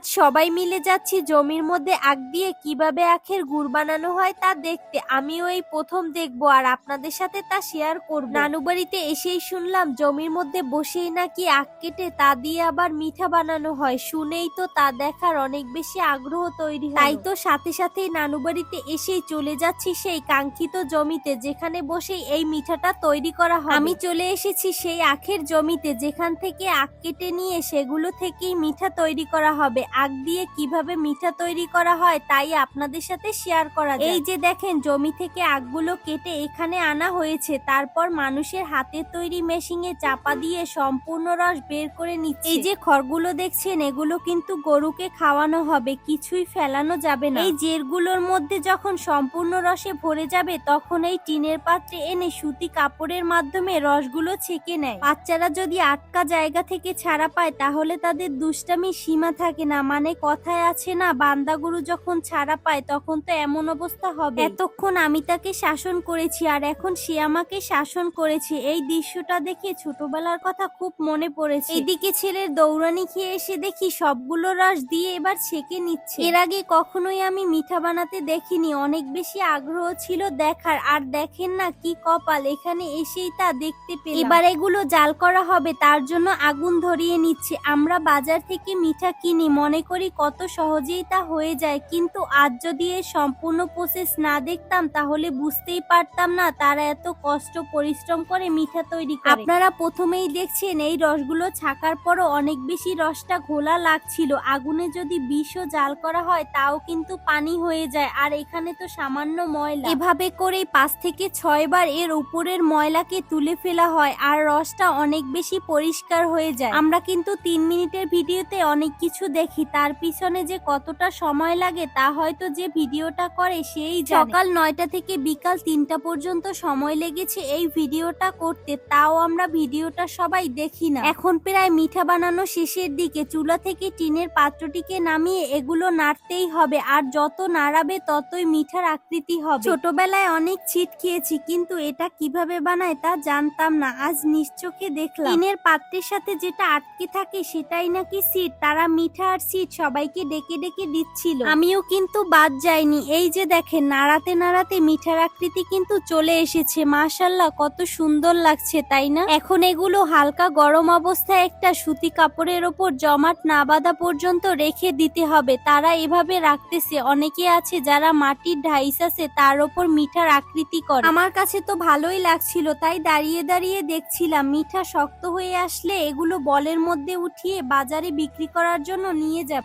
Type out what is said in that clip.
সবাই মিলে যাচ্ছি জমির মধ্যে আখ দিয়ে কিভাবে আখের গুড় বানানো হয় তা দেখতে। আমিও এই প্রথম দেখবো আর আপনাদের সাথে তা শেয়ার করব। নানু বাড়িতে এসেই শুনলাম জমির মধ্যে বসেই নাকি আখ কেটে তা দিয়ে আবার মিঠা বানানো হয়। শুনেই তো তা দেখার অনেক বেশি আগ্রহ তৈরি হয়। তাই তো সাথে সাথেই নানু বাড়িতে এসেই চলে যাচ্ছি সেই কাঙ্ক্ষিত জমিতে যেখানে বসেই এই মিঠাটা তৈরি করা হয়। আমি চলে এসেছি সেই আখের জমিতে যেখান থেকে আখ কেটে নিয়ে সেগুলো থেকেই মিঠা তৈরি করা হবে। আখ দিয়ে কিভাবে মিঠা তৈরি করা হয় তাই আপনাদের সাথে শেয়ার করা যায়। এই যে দেখেন জমি থেকে আখগুলো কেটে এখানে আনা হয়েছে, তারপর মানুষের হাতের তৈরি মেশিনে চাপা দিয়ে সম্পূর্ণ রস বের করে নিচ্ছে। এই যে খড়গুলো দেখছেন এগুলো কিন্তু গরুকে খাওয়ানো হবে, কিছুই ফেলানো যাবে না। এই জেরগুলোর মধ্যে যখন সম্পূর্ণ রসে ভরে যাবে তখন এই টিনের পাত্রে এনে সুতি কাপড়ের মাধ্যমে রসগুলো ছেঁকে নেয়। বাচ্চারা যদি আটকা জায়গা থেকে ছাড়া পায় তাহলে তাদের দুষ্টামি সীমা থাকে না। মানে কথায় আছে না, বান্দা গরু যখন ছাড়া পায় তখন তো এমন অবস্থা হবে। এতক্ষণ আমি তাকে শাসন করেছি আর এখন সে আমাকে শাসন করেছে। এই দৃশ্যটা দেখে ছোটবেলার কথা খুব মনে পড়েছে। এদিকে ছেলের দৌড়ানি খেয়ে এসে দেখি সবগুলো রস দিয়ে এবার ছেঁকে নিচ্ছে। এর আগে কখনোই আমি মিঠা বানাতে দেখিনি, অনেক বেশি আগ্রহ ছিল দেখার। আর দেখেন না কি কপাল, এখানে এসেই তা দেখতে পেলাম। এবার এগুলো জাল করা হবে, তার জন্য আগুন ধরিয়ে নিচ্ছে। আমরা বাজার থেকে মিঠা কিনি, মনে করি কত সহজেই তা হয়ে যায়, কিন্তু আজ যদি এর সম্পূর্ণ প্রসেস না দেখতাম তাহলে বুঝতেই পারতাম না তারা এত কষ্ট পরিশ্রম করে মিঠা তৈরি করে। আপনারা প্রথমেই দেখছেন এই রসগুলো ছাকার পরও অনেক বেশি রসটা ঘোলা লাগছিল। আগুনে যদি বিষও জাল করা হয় তাও কিন্তু পানি হয়ে যায়, আর এখানে তো সামান্য ময়লা। এভাবে করেই 5 থেকে 6 বার এর উপরের ময়লাকে তুলে ফেলা হয় আর রসটা অনেক বেশি পরিষ্কার হয়ে যায়। আমরা কিন্তু 3 মিনিটের ভিডিওতে অনেক কিছু দেখি, তার পিছনে যে কতটা সময় লাগে তা হয়তো যে ভিডিওটা করে সেই জানে। সকাল 9টা থেকে বিকাল 3টা পর্যন্ত সময় লেগেছে এই ভিডিওটা করতে, তাও আমরা ভিডিওটা সবাই দেখি না। এখন প্রায় মিঠা বানানো শেষের দিকে। চুলা থেকে টিনের পাত্রটিকে নামিয়ে এগুলো নাড়তেই হবে, আর যত নাড়াবে ততই মিঠার আকৃতি হবে। ছোটবেলায় অনেক ছিট খেয়েছি, কিন্তু এটা কিভাবে বানায় তা জানতাম না। আজ নিজ চোখে দেখলাম টিনের পাত্রের সাথে যেটা আটকে থাকে সেটাই নাকি সিট। তারা মিঠা আর সিট সবাইকে ডেকে ডেকে দিচ্ছিল, আমিও কিন্তু বাদ যাইনি। এই যে দেখেন নাড়াতে নাড়াতে মিঠার আকৃতি কিন্তু চলে এসেছে। মাশাআল্লাহ, কত সুন্দর লাগছে তাই না? এখন এগুলো হালকা গরম অবস্থায় একটা সুতি কাপড়ের ওপর জমাট না বাঁধা পর্যন্ত রেখে দিতে হবে। তারা এভাবে রাখতেছে। অনেকে আছে যারা মাটির ঢাইস আছে তার ওপর মিঠার আকৃতি করে। আমার কাছে তো ভালোই লাগছিল, তাই দাঁড়িয়ে দাঁড়িয়ে দেখছিলাম। মিঠা শক্ত হয়ে আসলে এগুলো বলের মধ্যে উঠিয়ে বাজারে বিক্রি করার জন্য নিয়ে যাবে।